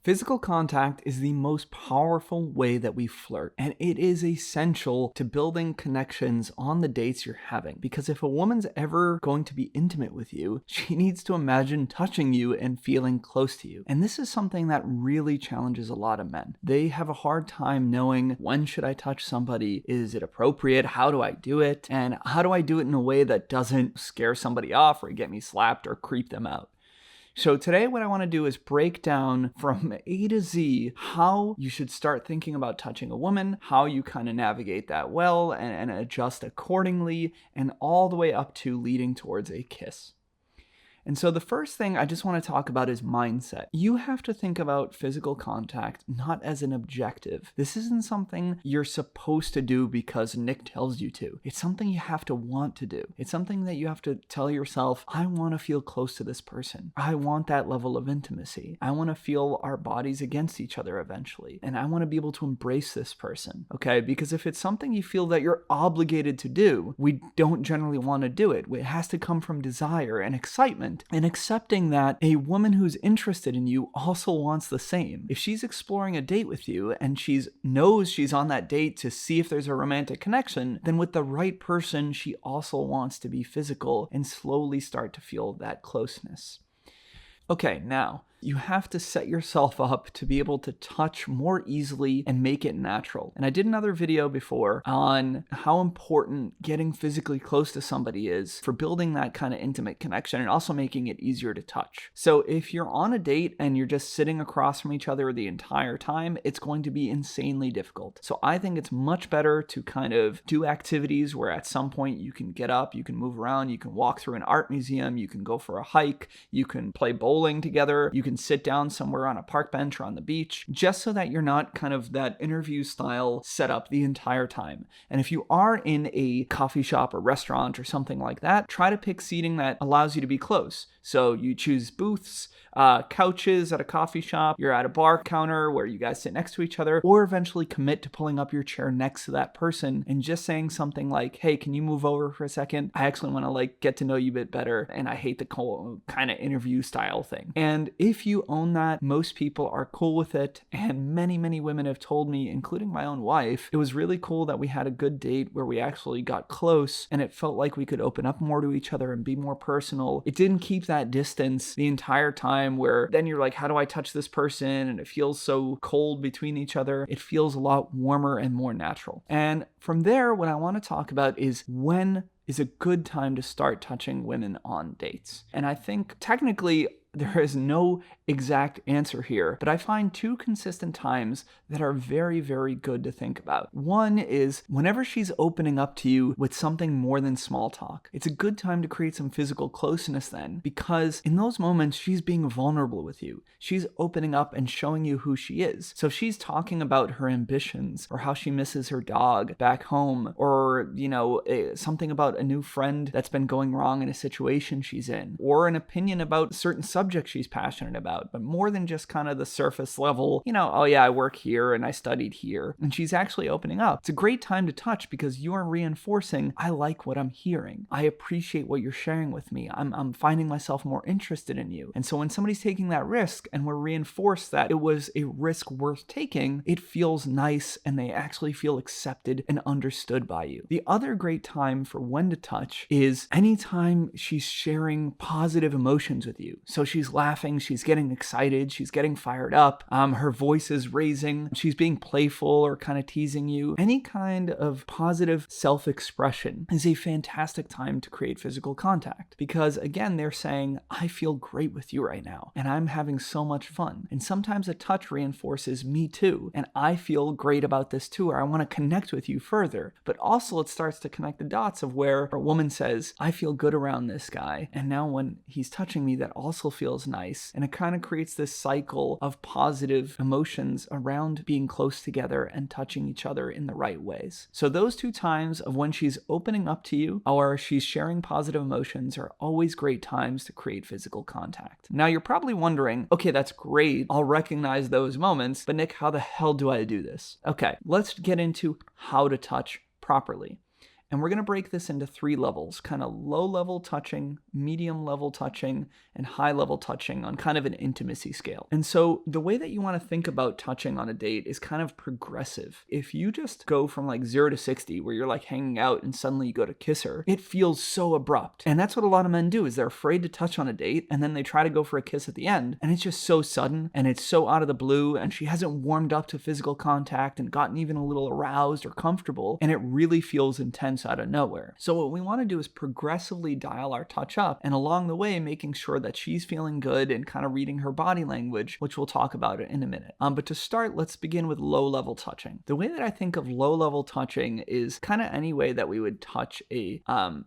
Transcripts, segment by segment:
Physical contact is the most powerful way that we flirt, and it is essential to building connections on the dates you're having. Because if a woman's ever going to be intimate with you, she needs to imagine touching you and feeling close to you. And this is something that really challenges a lot of men. They have a hard time knowing, when should I touch somebody? Is it appropriate? How do I do it? And how do I do it in a way that doesn't scare somebody off or get me slapped or creep them out? So today what I want to do is break down from A to Z how you should start thinking about touching a woman, how you kind of navigate that well and adjust accordingly, and all the way up to leading towards a kiss. And so the first thing I just want to talk about is mindset. You have to think about physical contact not as an objective. This isn't something you're supposed to do because Nick tells you to. It's something you have to want to do. It's something that you have to tell yourself, I want to feel close to this person. I want that level of intimacy. I want to feel our bodies against each other eventually. And I want to be able to embrace this person. Okay? Because if it's something you feel that you're obligated to do, we don't generally want to do it. It has to come from desire and excitement. And accepting that a woman who's interested in you also wants the same. If she's exploring a date with you and she knows she's on that date to see if there's a romantic connection, then with the right person, she also wants to be physical and slowly start to feel that closeness. Okay, now, you have to set yourself up to be able to touch more easily and make it natural. And I did another video before on how important getting physically close to somebody is for building that kind of intimate connection and also making it easier to touch. So if you're on a date and you're just sitting across from each other the entire time, it's going to be insanely difficult. So I think it's much better to kind of do activities where at some point you can get up, you can move around, you can walk through an art museum, you can go for a hike, you can play bowling together, you can sit down somewhere on a park bench or on the beach, just so that you're not kind of that interview style setup the entire time. And if you are in a coffee shop or restaurant or something like that, try to pick seating that allows you to be close. So you choose booths, couches at a coffee shop, you're at a bar counter where you guys sit next to each other, or eventually commit to pulling up your chair next to that person and just saying something like, hey, can you move over for a second? I actually want to get to know you a bit better, and I hate the kind of interview style thing. And if you own that, most people are cool with it, and many women have told me, including my own wife, it was really cool that we had a good date where we actually got close and it felt like we could open up more to each other and be more personal. It didn't keep that distance the entire time where then you're like, how do I touch this person? And it feels so cold between each other. It feels a lot warmer and more natural. And from there, what I want to talk about is when is a good time to start touching women on dates. And I think technically there is no exact answer here, but I find two consistent times that are very good to think about. One is whenever she's opening up to you with something more than small talk. It's a good time to create some physical closeness then, because in those moments, she's being vulnerable with you. She's opening up and showing you who she is. So if she's talking about her ambitions or how she misses her dog back home, or, something about a new friend that's been going wrong in a situation she's in, or an opinion about certain subject she's passionate about, but more than just kind of the surface level, oh yeah, I work here and I studied here, and she's actually opening up. It's a great time to touch because you are reinforcing, I like what I'm hearing. I appreciate what you're sharing with me. I'm finding myself more interested in you. And so when somebody's taking that risk and we're reinforced that it was a risk worth taking, it feels nice and they actually feel accepted and understood by you. The other great time for when to touch is anytime she's sharing positive emotions with you. So she's laughing, she's getting excited, she's getting fired up, her voice is raising, she's being playful or kind of teasing you. Any kind of positive self-expression is a fantastic time to create physical contact, because again, they're saying, I feel great with you right now, and I'm having so much fun. And sometimes a touch reinforces me too, and I feel great about this too, or I want to connect with you further. But also it starts to connect the dots of where a woman says, I feel good around this guy, and now when he's touching me, that also feels nice. And it kind of creates this cycle of positive emotions around being close together and touching each other in the right ways. So those two times of when she's opening up to you or she's sharing positive emotions are always great times to create physical contact. Now you're probably wondering, okay, that's great. I'll recognize those moments, but Nick, how the hell do I do this? Okay, let's get into how to touch properly. And we're going to break this into 3 levels, kind of low level touching, medium level touching, and high level touching on kind of an intimacy scale. And so the way that you want to think about touching on a date is kind of progressive. If you just go from like 0 to 60, where you're like hanging out and suddenly you go to kiss her, it feels so abrupt. And that's what a lot of men do, is they're afraid to touch on a date, and then they try to go for a kiss at the end, and it's just so sudden, and it's so out of the blue, and she hasn't warmed up to physical contact and gotten even a little aroused or comfortable, and it really feels intense out of nowhere. So what we want to do is progressively dial our touch up, and along the way making sure that she's feeling good and kind of reading her body language, which we'll talk about in a minute. But to start, let's begin with low level touching. The way that I think of low level touching is kind of any way that we would touch a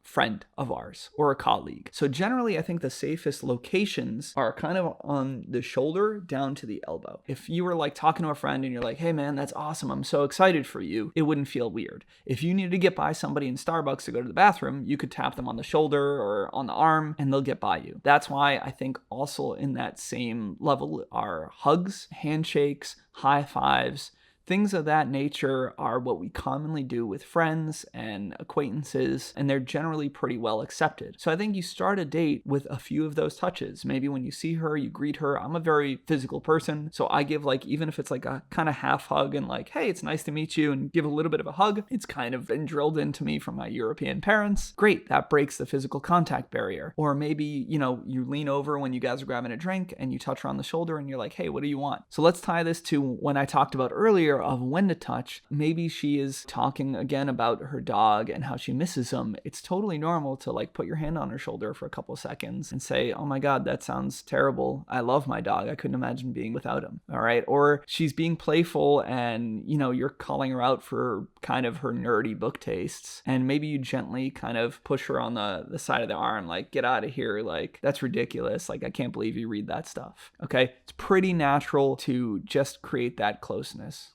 friend of ours or a colleague. So generally, I think the safest locations are kind of on the shoulder down to the elbow. If you were like talking to a friend and you're like, hey man, that's awesome, I'm so excited for you, it wouldn't feel weird. If you needed to get by somebody in Starbucks to go to the bathroom, you could tap them on the shoulder or on the arm and they'll get by you. That's why I think also in that same level are hugs, handshakes, high fives. Things of that nature are what we commonly do with friends and acquaintances, and they're generally pretty well accepted. So I think you start a date with a few of those touches. Maybe when you see her, you greet her. I'm a very physical person, so I give like, even if it's like a kind of half hug and like, hey, it's nice to meet you, and give a little bit of a hug. It's kind of been drilled into me from my European parents. Great, that breaks the physical contact barrier. Or maybe, you lean over when you guys are grabbing a drink and you touch her on the shoulder and you're like, hey, what do you want? So let's tie this to when I talked about earlier of when to touch. Maybe she is talking again about her dog and how she misses him. It's totally normal to like put your hand on her shoulder for a couple of seconds and say, oh my God, that sounds terrible. I love my dog. I couldn't imagine being without him. All right. Or she's being playful and, you're calling her out for kind of her nerdy book tastes. And maybe you gently kind of push her on the side of the arm, like, get out of here. Like, that's ridiculous. Like, I can't believe you read that stuff. Okay. It's pretty natural to just create that closeness.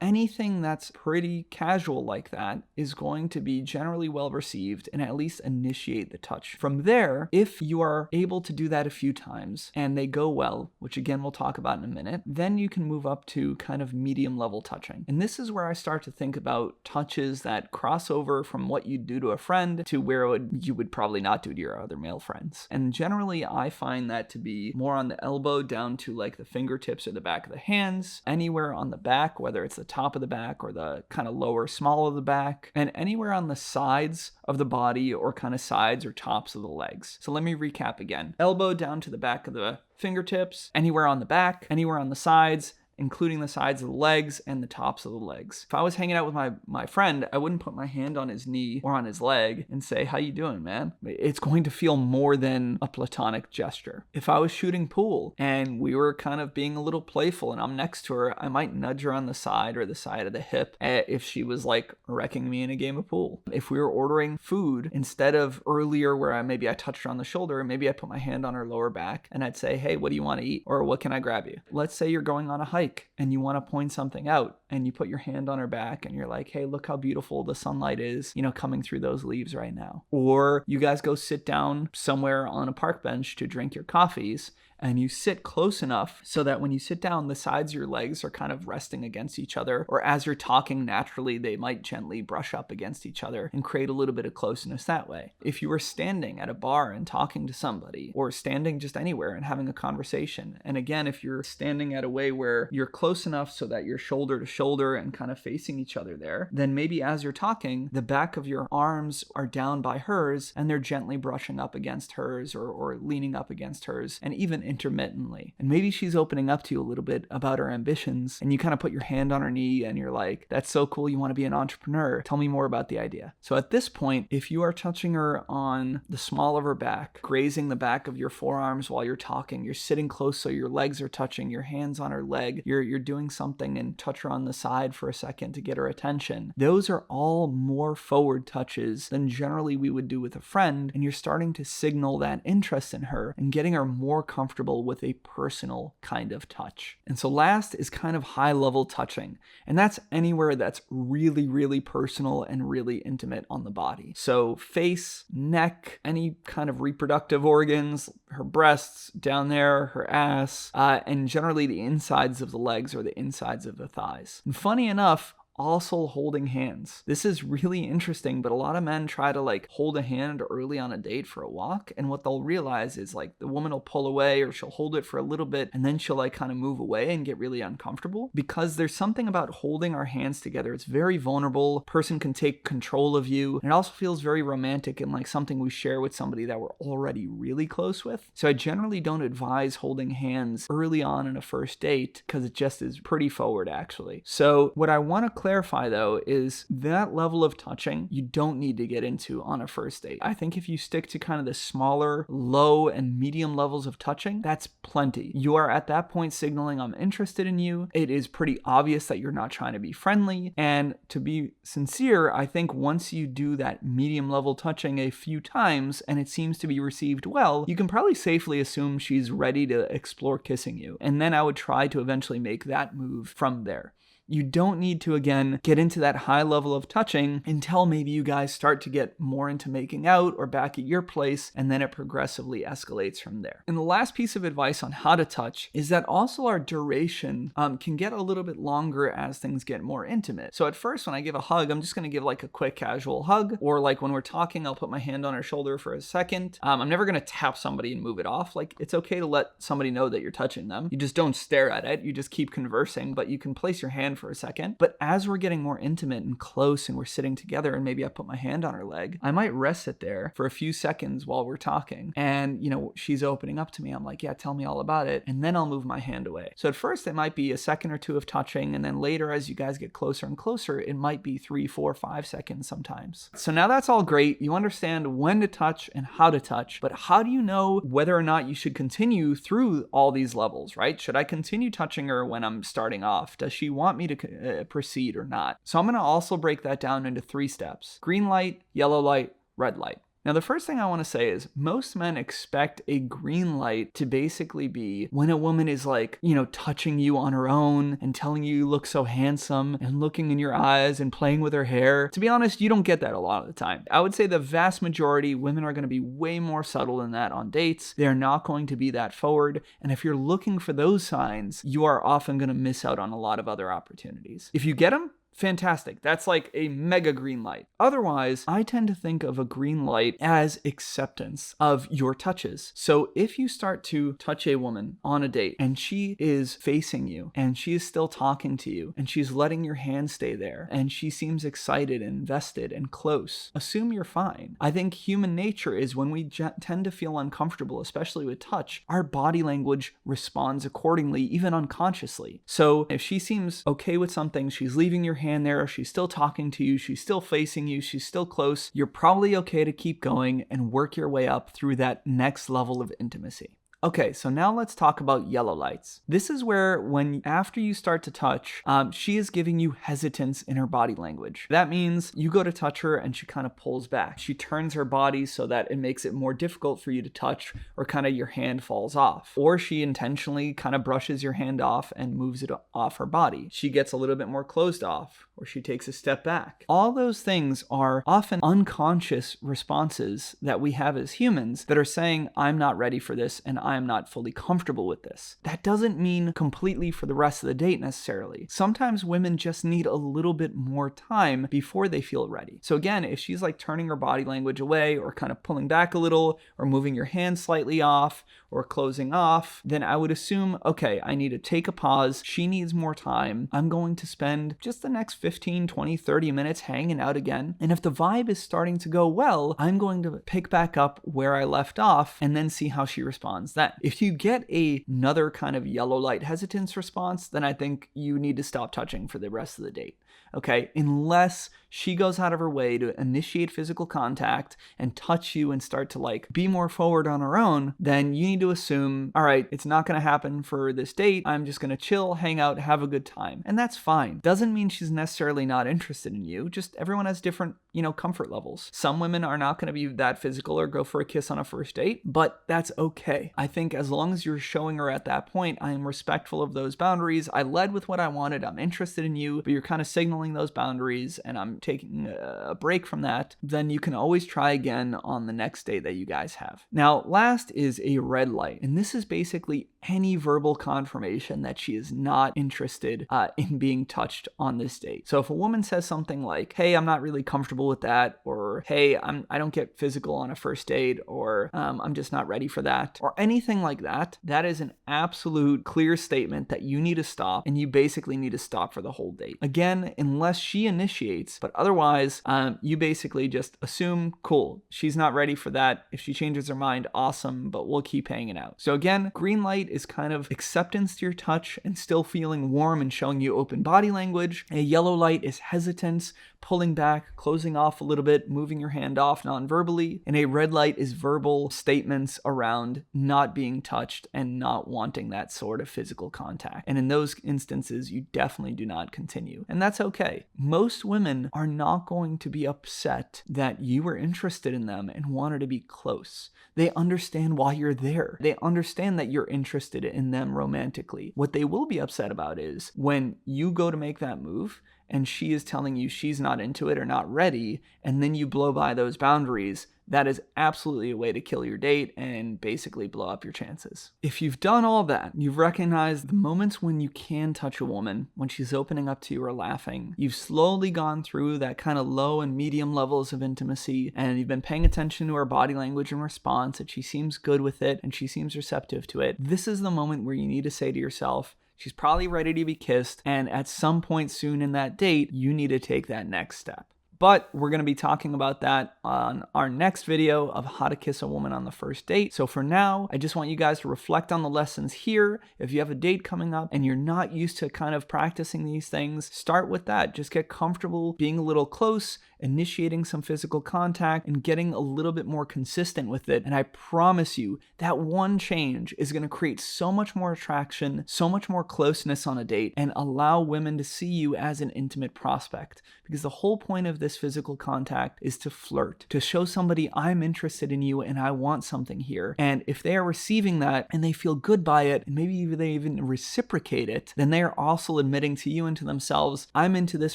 Anything that's pretty casual like that is going to be generally well received and at least initiate the touch. From there, if you are able to do that a few times and they go well, which again we'll talk about in a minute, then you can move up to kind of medium level touching. And this is where I start to think about touches that cross over from what you do to a friend to where you would probably not do to your other male friends. And generally, I find that to be more on the elbow down to like the fingertips or the back of the hands, anywhere on the back, whether it's the top of the back or the kind of lower small of the back, and anywhere on the sides of the body or kind of sides or tops of the legs. So let me recap again. Elbow down to the back of the fingertips, anywhere on the back, anywhere on the sides, including the sides of the legs and the tops of the legs. If I was hanging out with my friend, I wouldn't put my hand on his knee or on his leg and say, how you doing, man? It's going to feel more than a platonic gesture. If I was shooting pool and we were kind of being a little playful and I'm next to her, I might nudge her on the side or the side of the hip if she was like wrecking me in a game of pool. If we were ordering food, instead of earlier where I touched her on the shoulder, maybe I put my hand on her lower back and I'd say, hey, what do you want to eat? Or what can I grab you? Let's say you're going on a hike and you want to point something out and you put your hand on her back and you're like, hey, look how beautiful the sunlight is, coming through those leaves right now. Or you guys go sit down somewhere on a park bench to drink your coffees and you sit close enough so that when you sit down, the sides of your legs are kind of resting against each other, or as you're talking naturally, they might gently brush up against each other and create a little bit of closeness that way. If you were standing at a bar and talking to somebody, or standing just anywhere and having a conversation, and again, if you're standing at a way where you're close enough so that you're shoulder to shoulder and kind of facing each other there, then maybe as you're talking, the back of your arms are down by hers and they're gently brushing up against hers or leaning up against hers, and even intermittently. And maybe she's opening up to you a little bit about her ambitions, and you kind of put your hand on her knee and you're like, that's so cool, you want to be an entrepreneur. Tell me more about the idea. So at this point, if you are touching her on the small of her back, grazing the back of your forearms while you're talking, you're sitting close so your legs are touching, your hands on her leg, you're doing something and touch her on the side for a second to get her attention. Those are all more forward touches than generally we would do with a friend, and you're starting to signal that interest in her and getting her more comfortable with a personal kind of touch. And so last is kind of high level touching, and that's anywhere that's really, really personal and really intimate on the body. So face, neck, any kind of reproductive organs, her breasts down there, her ass, and generally the insides of the legs or the insides of the thighs. And funny enough, Also holding hands. This is really interesting, but a lot of men try to like hold a hand early on a date for a walk, and what they'll realize is like the woman will pull away, or she'll hold it for a little bit and then she'll like kind of move away and get really uncomfortable, because there's something about holding our hands together. It's very vulnerable. Person can take control of you, and it also feels very romantic and like something we share with somebody that we're already really close with. So I generally don't advise holding hands early on in a first date, because it just is pretty forward actually. So what I want to clarify though is that level of touching you don't need to get into on a first date. I think if you stick to kind of the smaller, low and medium levels of touching, that's plenty. You are at that point signaling I'm interested in you. It is pretty obvious that you're not trying to be friendly. And to be sincere, I think once you do that medium level touching a few times and it seems to be received well, you can probably safely assume she's ready to explore kissing you. And then I would try to eventually make that move from there. You don't need to, again, get into that high level of touching until maybe you guys start to get more into making out or back at your place, and then it progressively escalates from there. And the last piece of advice on how to touch is that also our duration can get a little bit longer as things get more intimate. So at first, when I give a hug, I'm just going to give like a quick casual hug, or like when we're talking, I'll put my hand on her shoulder for a second. I'm never going to tap somebody and move it off. Like, it's okay to let somebody know that you're touching them. You just don't stare at it. You just keep conversing, but you can place your hand for a second. But as we're getting more intimate and close and we're sitting together and maybe I put my hand on her leg, I might rest it there for a few seconds while we're talking. And, she's opening up to me. I'm like, yeah, tell me all about it. And then I'll move my hand away. So at first it might be a second or two of touching. And then later, as you guys get closer and closer, it might be 3, 4, 5 seconds sometimes. So now that's all great. You understand when to touch and how to touch, but how do you know whether or not you should continue through all these levels, right? Should I continue touching her when I'm starting off? Does she want me to proceed or not? So I'm going to also break that down into 3 steps: green light, yellow light, red light. Now, the first thing I want to say is most men expect a green light to basically be when a woman is like, touching you on her own and telling you look so handsome and looking in your eyes and playing with her hair. To be honest, you don't get that a lot of the time. I would say the vast majority, women are going to be way more subtle than that on dates. They're not going to be that forward. And if you're looking for those signs, you are often going to miss out on a lot of other opportunities. If you get them, fantastic. That's like a mega green light. Otherwise, I tend to think of a green light as acceptance of your touches. So if you start to touch a woman on a date and she is facing you and she is still talking to you and she's letting your hand stay there and she seems excited and invested and close, assume you're fine. I think human nature is when we tend to feel uncomfortable, especially with touch, our body language responds accordingly, even unconsciously. So if she seems okay with something, she's leaving your hand there, she's still talking to you, she's still facing you, she's still close, you're probably okay to keep going and work your way up through that next level of intimacy. Okay, so now let's talk about yellow lights. This is where after you start to touch, she is giving you hesitance in her body language. That means you go to touch her and she kind of pulls back. She turns her body so that it makes it more difficult for you to touch, or kind of your hand falls off. Or she intentionally kind of brushes your hand off and moves it off her body. She gets a little bit more closed off, or she takes a step back. All those things are often unconscious responses that we have as humans that are saying, I'm not ready for this and I'm not fully comfortable with this. That doesn't mean completely for the rest of the date necessarily. Sometimes women just need a little bit more time before they feel ready. So again, if she's like turning her body language away or kind of pulling back a little or moving your hand slightly off or closing off, then I would assume, okay, I need to take a pause. She needs more time. I'm going to spend just the next 15, 20, 30 minutes hanging out again. And if the vibe is starting to go well, I'm going to pick back up where I left off and then see how she responds then. If you get another kind of yellow light hesitance response, then I think you need to stop touching for the rest of the date. Okay, unless she goes out of her way to initiate physical contact and touch you and start to like be more forward on her own, then you need to assume, all right, it's not going to happen for this date. I'm just going to chill, hang out, have a good time. And that's fine. Doesn't mean she's necessarily not interested in you. Just everyone has different, comfort levels. Some women are not going to be that physical or go for a kiss on a first date, but that's okay. I think as long as you're showing her at that point, I am respectful of those boundaries. I led with what I wanted. I'm interested in you, but you're kind of signaling those boundaries and I'm taking a break from that. Then you can always try again on the next date that you guys have. Now, last is a red light. And this is basically any verbal confirmation that she is not interested in being touched on this date. So if a woman says something like, hey, I'm not really comfortable with that, or hey, I don't get physical on a first date, or I'm just not ready for that, or anything like that, that is an absolute clear statement that you need to stop, and you basically need to stop for the whole date. Again, unless she initiates, but otherwise, you basically just assume, cool, she's not ready for that. If she changes her mind, awesome, but we'll keep hanging out. So again, green light is kind of acceptance to your touch and still feeling warm and showing you open body language. A yellow light is hesitance, pulling back, closing off a little bit, moving your hand off non-verbally. And a red light is verbal statements around not being touched and not wanting that sort of physical contact. And in those instances, you definitely do not continue. And that's okay. Most women are not going to be upset that you were interested in them and wanted to be close. They understand why you're there. They understand that you're interested in them romantically. What they will be upset about is when you go to make that move and she is telling you she's not into it or not ready, and then you blow by those boundaries. That is absolutely a way to kill your date and basically blow up your chances. If you've done all that, you've recognized the moments when you can touch a woman, when she's opening up to you or laughing, you've slowly gone through that kind of low and medium levels of intimacy, and you've been paying attention to her body language and response, that she seems good with it and she seems receptive to it. This is the moment where you need to say to yourself, she's probably ready to be kissed, and at some point soon in that date, you need to take that next step. But we're going to be talking about that on our next video of how to kiss a woman on the first date. So for now, I just want you guys to reflect on the lessons here. If you have a date coming up and you're not used to kind of practicing these things, start with that. Just get comfortable being a little close, initiating some physical contact, and getting a little bit more consistent with it. And I promise you, that one change is going to create so much more attraction, so much more closeness on a date, and allow women to see you as an intimate prospect. Because the whole point of this physical contact is to flirt, to show somebody I'm interested in you and I want something here. And if they are receiving that and they feel good by it, and maybe they even reciprocate it, then they are also admitting to you and to themselves, I'm into this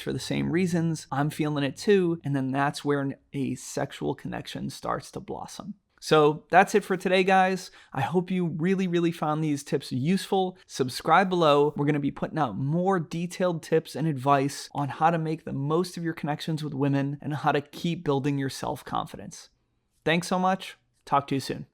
for the same reasons, I'm feeling it too. And then that's where a sexual connection starts to blossom. So that's it for today, guys. I hope you really found these tips useful. Subscribe below. We're going to be putting out more detailed tips and advice on how to make the most of your connections with women and how to keep building your self-confidence. Thanks so much. Talk to you soon.